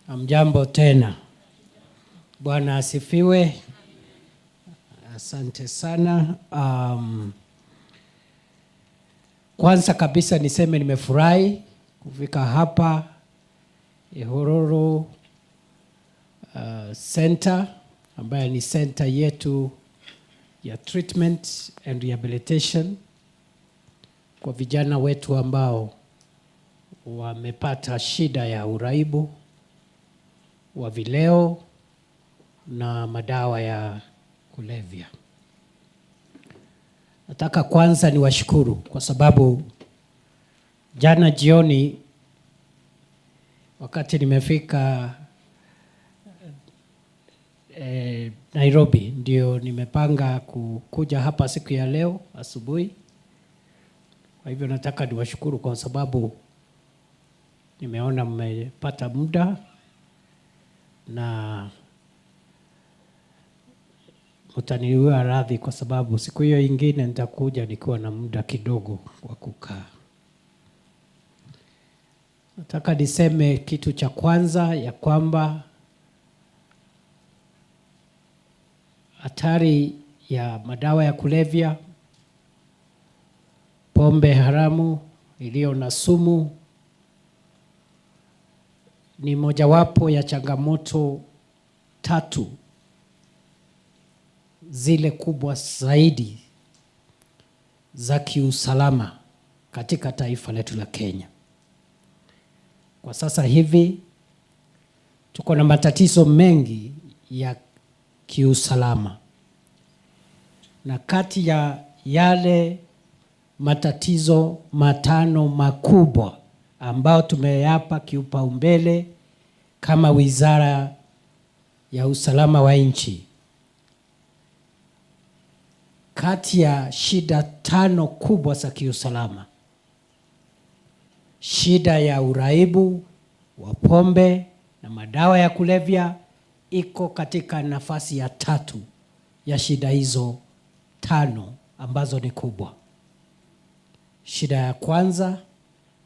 Hamjambo tena. Bwana asifiwe. Asante sana. Kwanza kabisa niseme nimefurahi kufika hapa Ihururu Center, ambayo ni center yetu ya treatment and rehabilitation kwa vijana wetu ambao wamepata shida ya uraibu wa vileo na madawa ya kulevya. Nataka kwanza niwashukuru kwa sababu jana jioni wakati nimefika Nairobi, ndio nimepanga kuja hapa siku ya leo asubuhi. Kwa hivyo nataka niwashukuru kwa sababu nimeona mmepata muda na mtaniwa radhi kwa sababu siku hiyo ingine nitakuja nikiwa na muda kidogo wa kukaa. Nataka niseme kitu cha kwanza ya kwamba hatari ya madawa ya kulevya, pombe haramu iliyo na sumu ni mojawapo ya changamoto tatu zile kubwa zaidi za kiusalama katika taifa letu la Kenya. Kwa sasa hivi tuko na matatizo mengi ya kiusalama, na kati ya yale matatizo matano makubwa ambao tumeyapa kipaumbele kama Wizara ya Usalama wa Nchi, kati ya shida tano kubwa za kiusalama, shida ya uraibu wa pombe na madawa ya kulevya iko katika nafasi ya tatu ya shida hizo tano ambazo ni kubwa. Shida ya kwanza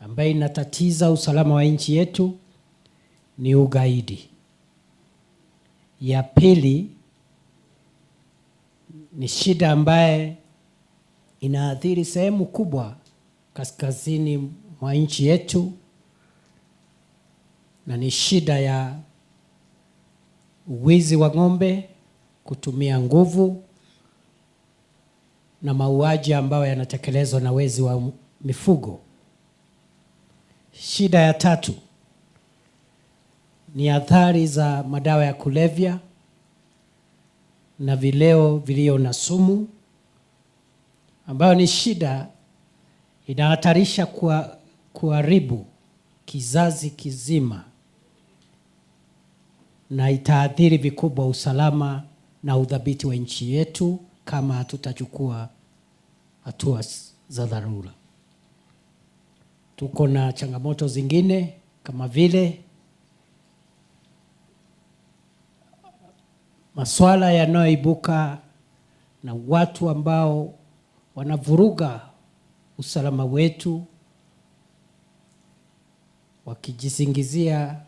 ambayo inatatiza usalama wa nchi yetu ni ugaidi. Ya pili ni shida ambaye inaathiri sehemu kubwa kaskazini mwa nchi yetu, na ni shida ya wizi wa ng'ombe, kutumia nguvu na mauaji ambayo yanatekelezwa na wezi wa mifugo. Shida ya tatu ni athari za madawa ya kulevya na vileo vilio na sumu, ambayo ni shida inahatarisha kuharibu kizazi kizima na itaathiri vikubwa usalama na udhabiti wa nchi yetu kama hatutachukua hatua za dharura. Tuko na changamoto zingine kama vile masuala yanayoibuka na watu ambao wanavuruga usalama wetu wakijisingizia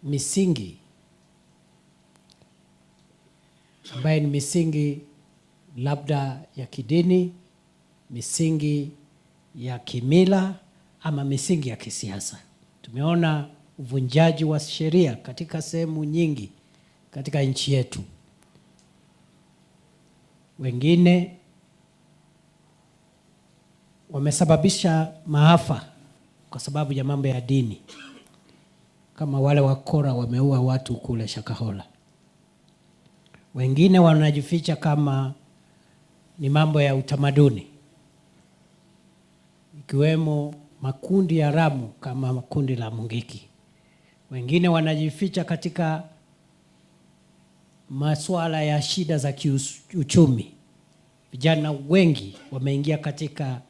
misingi ambaye ni misingi labda ya kidini, misingi ya kimila ama misingi ya kisiasa. Tumeona uvunjaji wa sheria katika sehemu nyingi katika nchi yetu. Wengine wamesababisha maafa kwa sababu ya mambo ya dini, kama wale wakora wameua watu kule Shakahola. Wengine wanajificha kama ni mambo ya utamaduni, ikiwemo makundi ya haramu kama makundi la Mungiki. Wengine wanajificha katika masuala ya shida za kiuchumi. Vijana wengi wameingia katika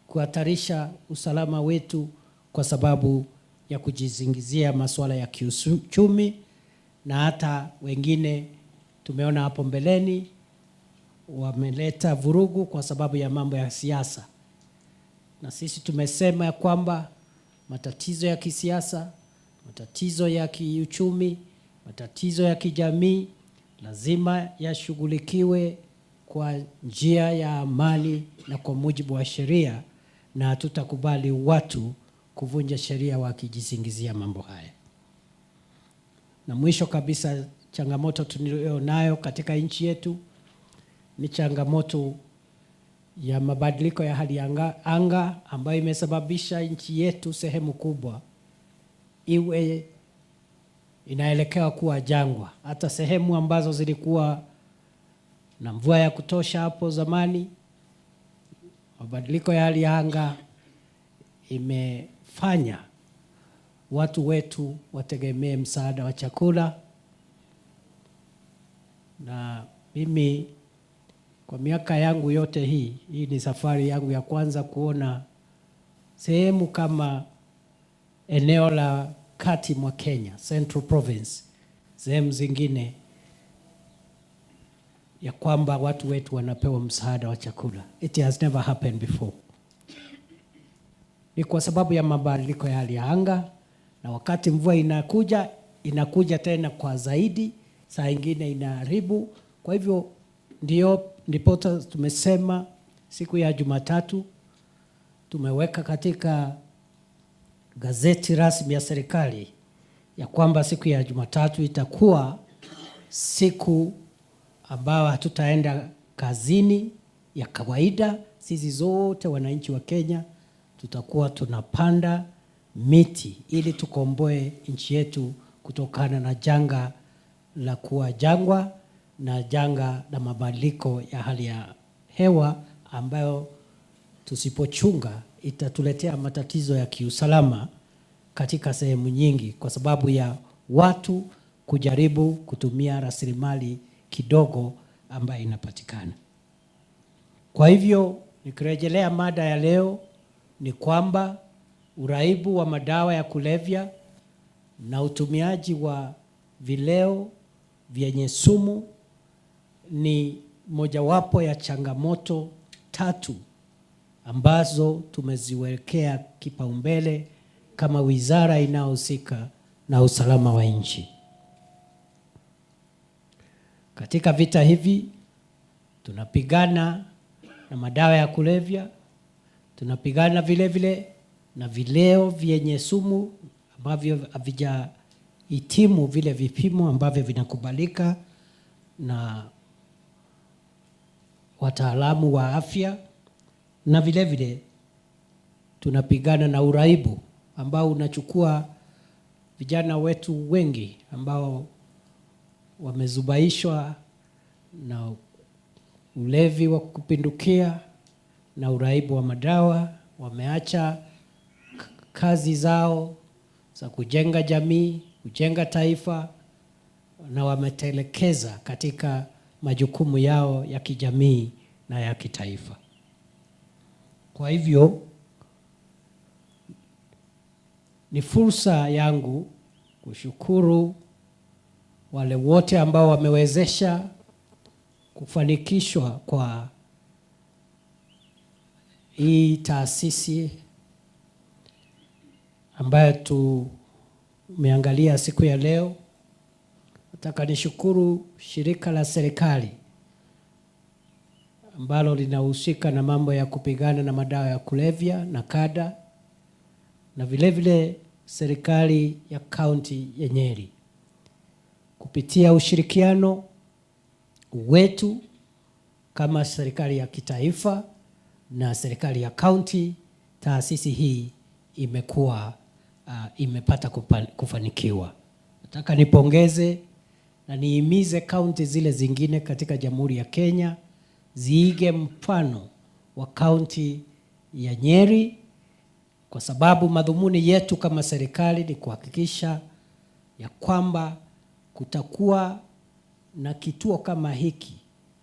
kuhatarisha usalama wetu kwa sababu ya kujizingizia masuala ya kiuchumi, na hata wengine tumeona hapo mbeleni wameleta vurugu kwa sababu ya mambo ya siasa. Na sisi tumesema ya kwamba matatizo ya kisiasa, matatizo ya kiuchumi, matatizo ya kijamii lazima yashughulikiwe kwa njia ya amani na kwa mujibu wa sheria, na hatutakubali watu kuvunja sheria wakijisingizia mambo haya. Na mwisho kabisa, changamoto tunayo katika nchi yetu ni changamoto ya mabadiliko ya hali ya anga ambayo imesababisha nchi yetu sehemu kubwa iwe inaelekea kuwa jangwa. Hata sehemu ambazo zilikuwa na mvua ya kutosha hapo zamani, mabadiliko ya hali ya anga imefanya watu wetu wategemee msaada wa chakula. Na mimi kwa miaka yangu yote hii ni safari yangu ya kwanza kuona sehemu kama eneo la kati mwa Kenya, Central Province, sehemu zingine ya kwamba watu wetu wanapewa msaada wa chakula. It has never happened before. Ni kwa sababu ya mabadiliko ya hali ya anga, na wakati mvua inakuja tena kwa zaidi, saa ingine inaharibu. Kwa hivyo ndipo tumesema siku ya Jumatatu tumeweka katika gazeti rasmi ya serikali ya kwamba siku ya Jumatatu itakuwa siku ambayo hatutaenda kazini ya kawaida. Sisi zote wananchi wa Kenya tutakuwa tunapanda miti ili tukomboe nchi yetu kutokana na janga la kuwa jangwa na janga la mabadiliko ya hali ya hewa ambayo tusipochunga itatuletea matatizo ya kiusalama katika sehemu nyingi, kwa sababu ya watu kujaribu kutumia rasilimali kidogo ambayo inapatikana. Kwa hivyo nikirejelea mada ya leo ni kwamba uraibu wa madawa ya kulevya na utumiaji wa vileo vyenye sumu ni mojawapo ya changamoto 3 ambazo tumeziwekea kipaumbele kama wizara inayohusika na usalama wa nchi. Katika vita hivi tunapigana na madawa ya kulevya, tunapigana vile na vileo vyenye sumu ambavyo havijahitimu vile vipimo ambavyo vinakubalika na wataalamu wa afya, na vile tunapigana na uraibu ambao unachukua vijana wetu wengi ambao wamezubaishwa na ulevi wa kupindukia na uraibu wa madawa. Wameacha kazi zao za kujenga jamii, kujenga taifa, na wametelekeza katika majukumu yao ya kijamii na ya kitaifa. Kwa hivyo ni fursa yangu kushukuru wale wote ambao wamewezesha kufanikishwa kwa hii taasisi ambayo tumeangalia siku ya leo. Nataka nishukuru shirika la serikali ambalo linahusika na mambo ya kupigana na madawa ya kulevya, NACADA, na vile serikali ya kaunti ya Nyeri. Kupitia ushirikiano wetu kama serikali ya kitaifa na serikali ya kaunti, taasisi hii imepata kufanikiwa. Nataka nipongeze na nihimize kaunti zile zingine katika Jamhuri ya Kenya ziige mfano wa kaunti ya Nyeri, kwa sababu madhumuni yetu kama serikali ni kuhakikisha ya kwamba kutakuwa na kituo kama hiki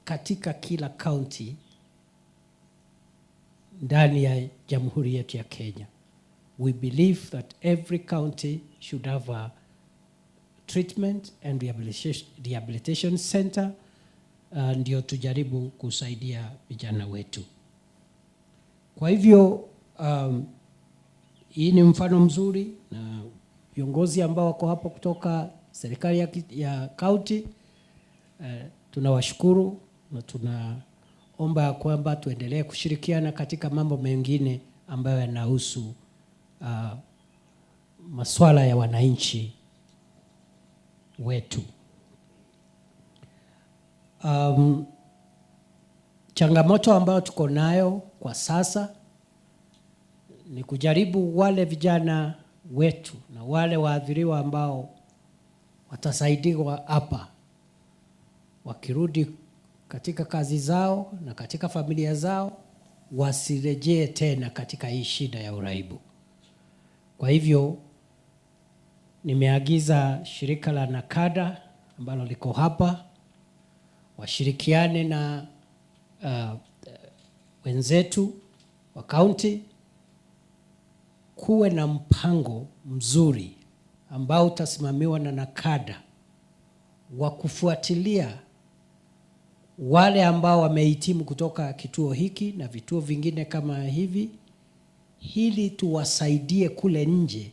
katika kila kaunti ndani ya Jamhuri yetu ya Kenya. We believe that every county should have a treatment and rehabilitation center, ndio tujaribu kusaidia vijana wetu. Kwa hivyo hii ni mfano mzuri, na viongozi ambao wako hapo kutoka serikali ya county tunawashukuru, na tunaomba kwamba tuendelee kushirikiana katika mambo mengine ambayo yanahusu masuala ya wananchi wetu. Changamoto ambayo tuko nayo kwa sasa ni kujaribu wale vijana wetu na wale waathiriwa ambao watasaidiwa hapa, wakirudi katika kazi zao na katika familia zao, wasirejee tena katika hii shida ya uraibu. Kwa hivyo nimeagiza shirika la NACADA ambalo liko hapa washirikiane na wenzetu wa county, kuwe na mpango mzuri ambao utasimamiwa na NACADA wa kufuatilia wale ambao wamehitimu kutoka kituo hiki na vituo vingine kama hivi, ili tuwasaidie kule nje,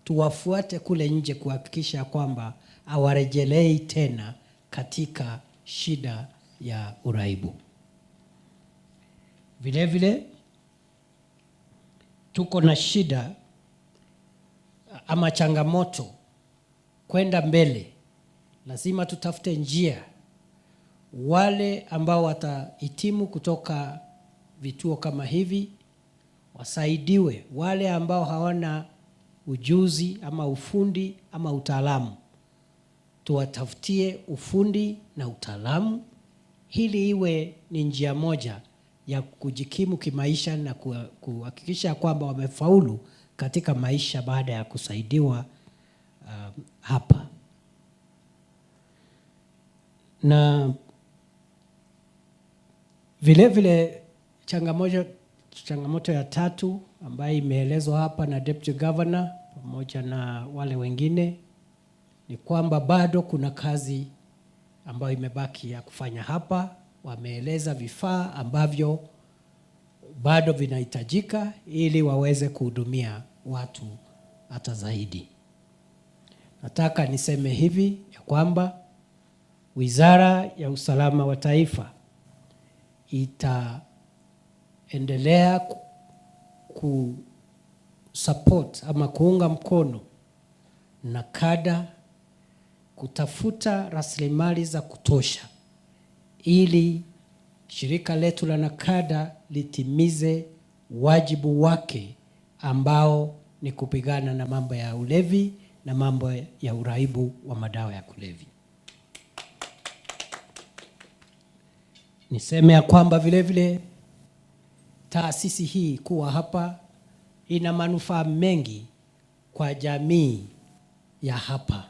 tuwafuate kule nje kuhakikisha kwamba hawarejelei tena katika shida ya uraibu. Vile vile tuko na shida ama changamoto kwenda mbele. Lazima tutafute njia, wale ambao watahitimu kutoka vituo kama hivi wasaidiwe, wale ambao hawana ujuzi ama ufundi ama utaalamu tuwatafutie ufundi na utaalamu, ili iwe ni njia moja ya kujikimu kimaisha na kuhakikisha kwamba wamefaulu katika maisha baada ya kusaidiwa hapa. Na vile vile changamoto ya tatu ambayo imeelezwa hapa na Deputy Governor pamoja na wale wengine ni kwamba bado kuna kazi ambayo imebaki ya kufanya hapa. Wameeleza vifaa ambavyo bado vinahitajika ili waweze kuhudumia watu hata zaidi. Nataka niseme hivi ya kwamba Wizara ya Usalama wa Taifa itaendelea kusupport ama kuunga mkono NACADA kutafuta rasilimali za kutosha ili shirika letu la NACADA litimize wajibu wake ambao ni kupigana na mambo ya ulevi na mambo ya uraibu wa madawa ya kulevya. Niseme ya kwamba vile vile taasisi hii kuwa hapa ina manufaa mengi kwa jamii ya hapa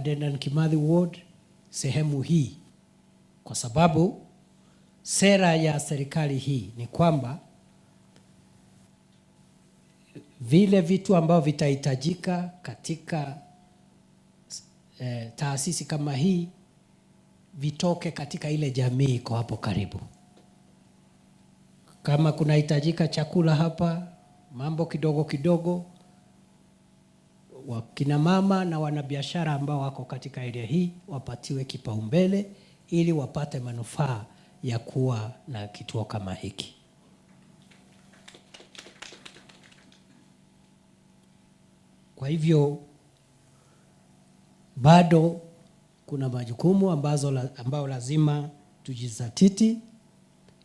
Dedan Kimathi Ward, sehemu hii, kwa sababu sera ya serikali hii ni kwamba vile vitu ambavyo vitahitajika katika taasisi kama hii vitoke katika ile jamii iko hapo karibu. Kama kunahitajika chakula hapa, mambo kidogo kidogo, wakina mama na wanabiashara ambao wako katika area hii wapatiwe kipaumbele ili wapate manufaa ya kuwa na kituo kama hiki. Kwa hivyo bado kuna majukumu ambao lazima tujizatiti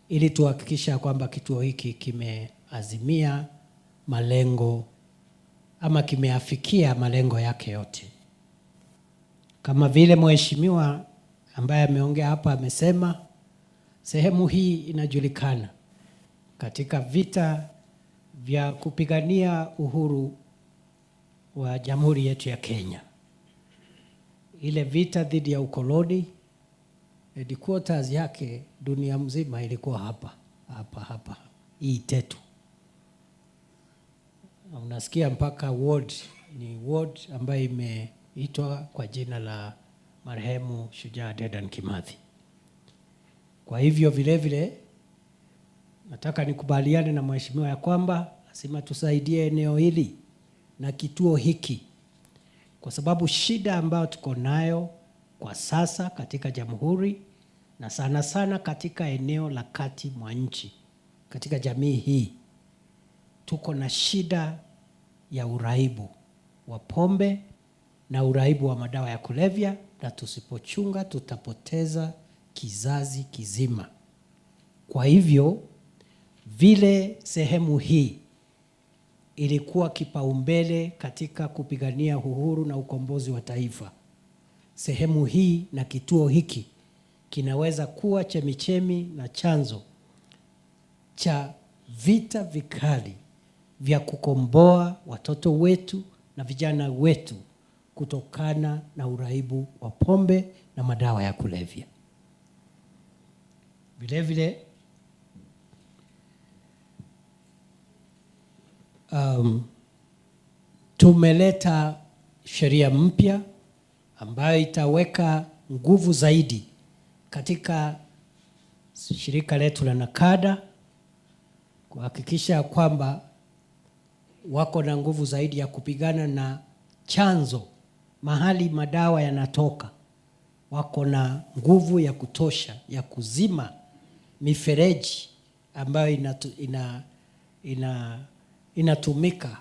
ili tuhakikisha kwamba kituo hiki kimeazimia malengo ama kimeafikia malengo yake yote. Kama vile mheshimiwa ambaye ameongea hapa amesema, sehemu hii inajulikana katika vita vya kupigania uhuru wa Jamhuri yetu ya Kenya. Ile vita dhidi ya ukoloni, headquarters yake dunia mzima ilikuwa hapa hii Tetu. Unasikia mpaka ward ni ward ambayo imeitwa kwa jina la marehemu Shujaa Dedan Kimathi. Kwa hivyo vile vile nataka nikubaliane na mheshimiwa ya kwamba lazima tusaidie eneo hili na kituo hiki, kwa sababu shida ambayo tuko nayo kwa sasa katika jamhuri na sana sana katika eneo la kati mwa nchi, katika jamii hii, tuko na shida ya uraibu wa pombe na uraibu wa madawa ya kulevya, na tusipochunga tutapoteza kizazi kizima. Kwa hivyo vile sehemu hii ilikuwa kipaumbele katika kupigania uhuru na ukombozi wa taifa, sehemu hii na kituo hiki kinaweza kuwa chemichemi na chanzo cha vita vikali vya kukomboa watoto wetu na vijana wetu kutokana na uraibu wa pombe na madawa ya kulevya. Vile vile tumeleta sheria mpya ambayo itaweka nguvu zaidi katika shirika letu la NACADA kuhakikisha kwamba wako na nguvu zaidi ya kupigana na chanzo, mahali madawa yanatoka. Wako na nguvu ya kutosha ya kuzima mifereji ambayo inatumika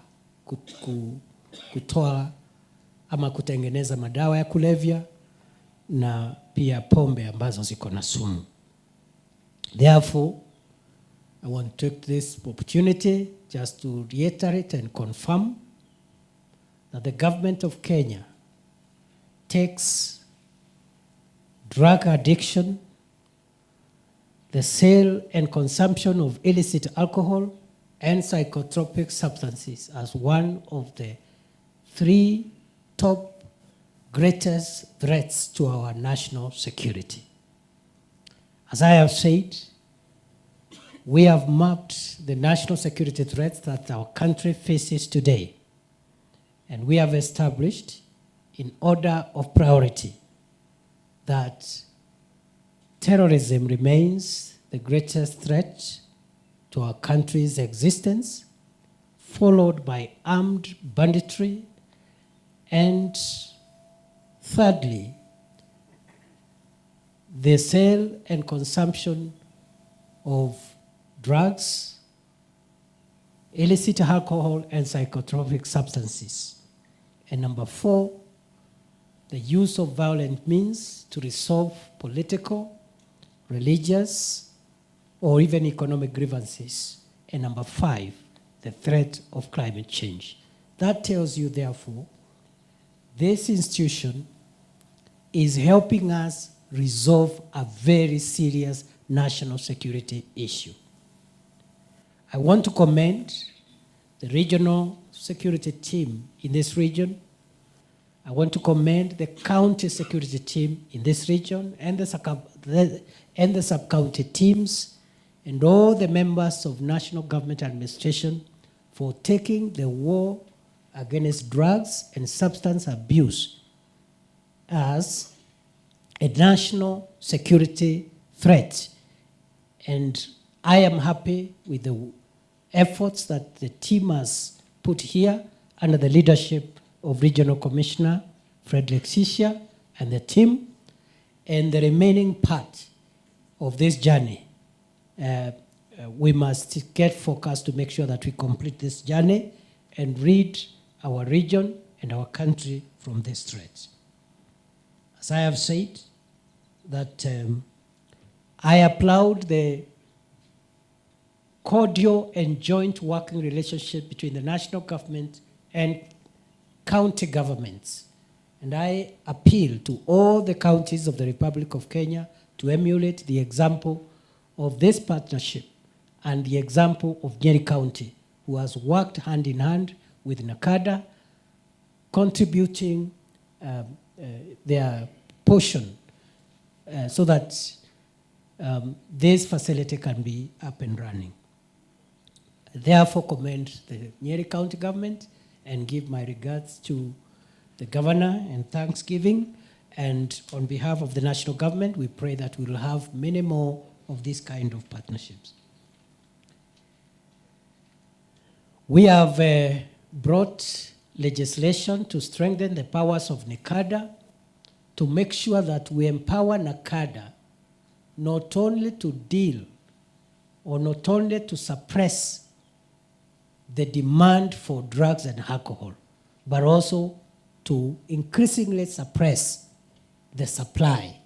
kutoa ama kutengeneza madawa ya kulevya na pia pombe ambazo ziko na sumu. Therefore, I want to take this opportunity just to reiterate and confirm that the government of Kenya takes drug addiction, the sale and consumption of illicit alcohol and psychotropic substances as one of the 3 top greatest threats to our national security. As I have said, we have mapped the national security threats that our country faces today, and we have established in order of priority that terrorism remains the greatest threat to our country's existence, followed by armed banditry, and thirdly, the sale and consumption of drugs, illicit alcohol, and psychotropic substances. And number 4, the use of violent means to resolve political, religious, or even economic grievances. And number 5, the threat of climate change. That tells you, therefore, this institution is helping us resolve a very serious national security issue. I want to commend the regional security team in this region. I want to commend the county security team in this region and the sub-county teams and all the members of national government administration for taking the war against drugs and substance abuse as a national security threat. And I am happy with the efforts that the team has put here under the leadership of Regional Commissioner Frederick Sisha and the team. And the remaining part of this journey, we must get focused to make sure that we complete this journey and rid our region and our country from this threat. As I have said, that I applaud the cordial and joint working relationship between the national government and county governments. And I appeal to all the counties of the Republic of Kenya to emulate the example of this partnership and the example of Nyeri County, who has worked hand in hand with NACADA, contributing their portion so that this facility can be up and running. I therefore commend the Nyeri County government and give my regards to the governor and thanksgiving. And on behalf of the national government, we pray that we will have many more of this kind of partnerships. We have brought legislation to strengthen the powers of NACADA, to make sure that we empower NACADA not only to deal or not only to suppress the demand for drugs and alcohol, but also to increasingly suppress the supply.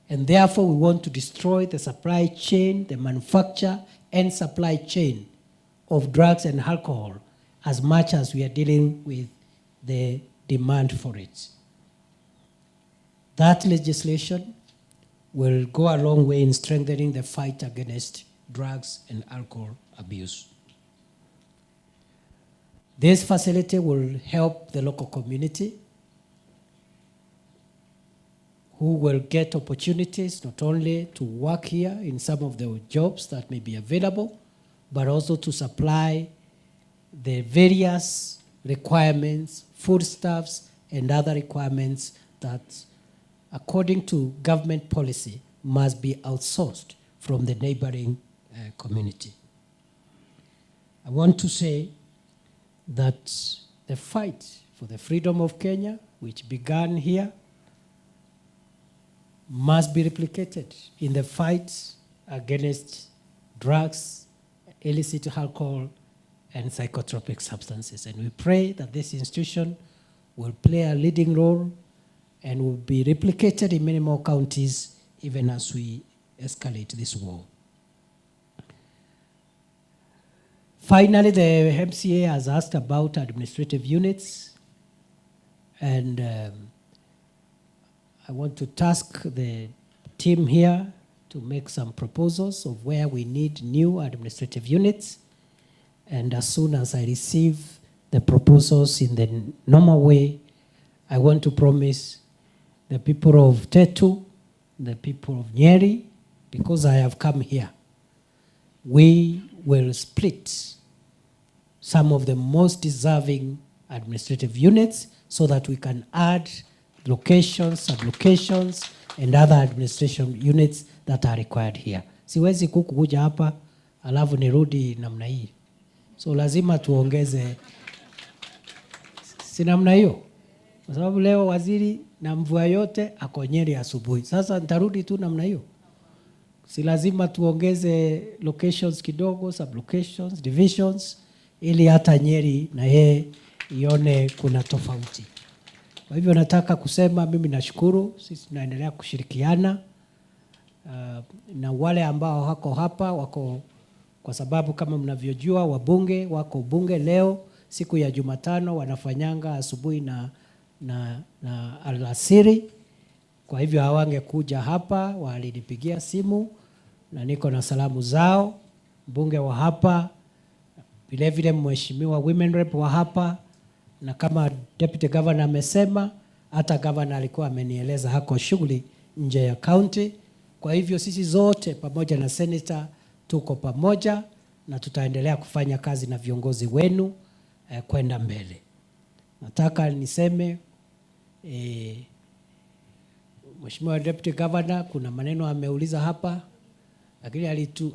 And therefore, we want to destroy the supply chain, the manufacture and supply chain of drugs and alcohol as much as we are dealing with the demand for it. That legislation will go a long way in strengthening the fight against drugs and alcohol abuse. This facility will help the local community who will get opportunities not only to work here in some of the jobs that may be available, but also to supply the various requirements, foodstuffs, and other requirements that, according to government policy, must be outsourced from the neighboring community. I want to say that the fight for the freedom of Kenya, which began here, must be replicated in the fight against drugs, illicit alcohol, and psychotropic substances. And we pray that this institution will play a leading role and will be replicated in many more counties even as we escalate this war. Finally, the MCA has asked about administrative units, and I want to task the team here to make some proposals of where we need new administrative units. And as soon as I receive the proposals in the normal way, I want to promise the people of Tetu, the people of Nyeri, because I have come here, we will split some of the most deserving administrative units so that we can add locations, sub-locations, and other administration units that are required here. Siwezi kukuja hapa alafu nirudi namna hii. So lazima tuongeze, si namna hiyo. Kwa sababu leo waziri na mvua yote ako Nyeri asubuhi. Sasa nitarudi tu namna hiyo. Si lazima tuongeze locations kidogo, sub-locations, divisions, ili hata Nyeri na yeye ione kuna tofauti. Kwa hivyo nataka kusema mimi nashukuru, sisi tunaendelea kushirikiana na wale ambao wako hapa wako, kwa sababu kama mnavyojua wabunge wako bunge leo siku ya Jumatano wanafanyanga asubuhi na alasiri. Kwa hivyo hawangekuja hapa, walinipigia simu na niko na salamu zao. Mbunge wa hapa, vile vile mheshimiwa women rep wa hapa, na kama deputy governor amesema, hata governor alikuwa amenieleza hako shughuli nje ya county. Kwa hivyo sisi zote pamoja na senator tuko pamoja na tutaendelea kufanya kazi na viongozi wenu kwenda mbele. Nataka niseme mheshimiwa deputy governor kuna maneno ameuliza hapa, lakini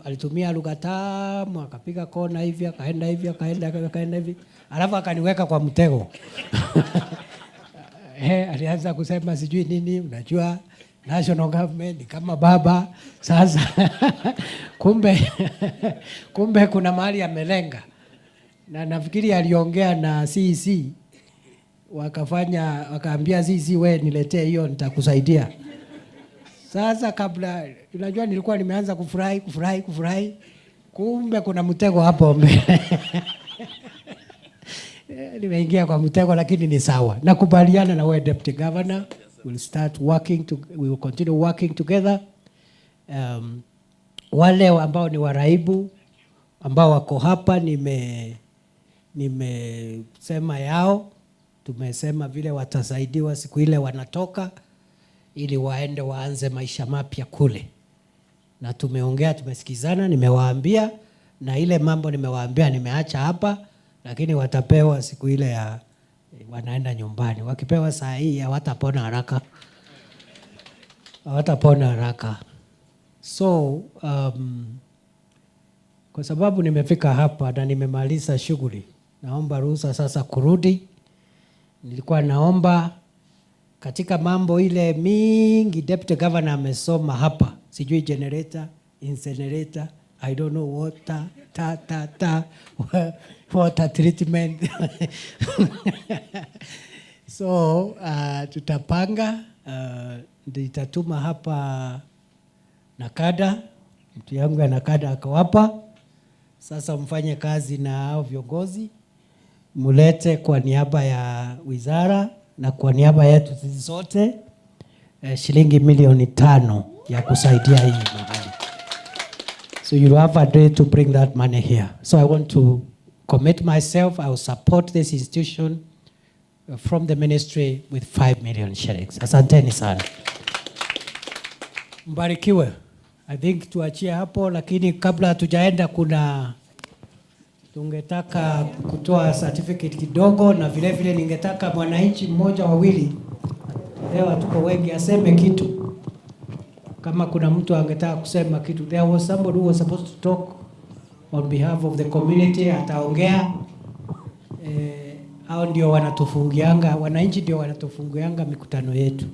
alitumia lugha tamu, akapiga kona hivi, akaenda hivi, akaenda hivi, alafu akaniweka kwa mtego. Alianza kusema sijui nini, unajua national government kama baba sasa. kumbe kuna mahali amelenga, na nafikiri aliongea na CEC, wakaambia CEC wewe niletee hiyo nitakusaidia. Sasa kabla, unajua nilikuwa nimeanza kufurahi, kumbe kuna mtego hapo mbele. Nimeingia kwa mtego, lakini ni sawa. Nakubaliana na wewe deputy governor. We will continue working together. Wale ambao ni waraibu ambao wako hapa nimesema yao, tumesema vile watasaidiwa siku ile wanatoka, ili waende waanze maisha mapya kule. Na tumeongea, tumesikizana, nimewaambia, na ile mambo nimewaambia nimeacha hapa, lakini watapewa siku ile ya wanaenda nyumbani. Wakipewa saa hii hawatapona haraka. So Kwa sababu nimefika hapa na nimemaliza shughuli, naomba ruhusa sasa kurudi. Nilikuwa naomba katika mambo ile mingi deputy governor amesoma hapa, sijui generator, incinerator, I don't know water, water treatment. So tutapanga, nitatuma hapa NACADA, mtu yangu ya NACADA akawapa. Sasa mfanye kazi na hao viongozi, mulete kwa niaba ya wizara na kwa niaba yetu sisi sote shilingi milioni 5 ya kusaidia hii mahali. So you have a day to bring that money here. So I want to commit myself. I will support this institution from the ministry with 5 million shillings. Asanteni sana. Mbarikiwe. I think tuachie hapo, lakini kabla hatujaenda tungetaka kutoa certificate kidogo, na vile vile ningetaka mwananchi mmoja wawili, leo tuko wengi, aseme kitu. Kama kuna mtu angetaka kusema kitu. There was somebody who was supposed to talk on behalf of the community, ataongea. Hao ndio wanatufungianga, wananchi ndio wanatufungianga mikutano yetu.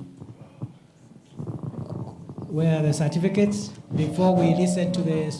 Where are the certificates? Before we listen to the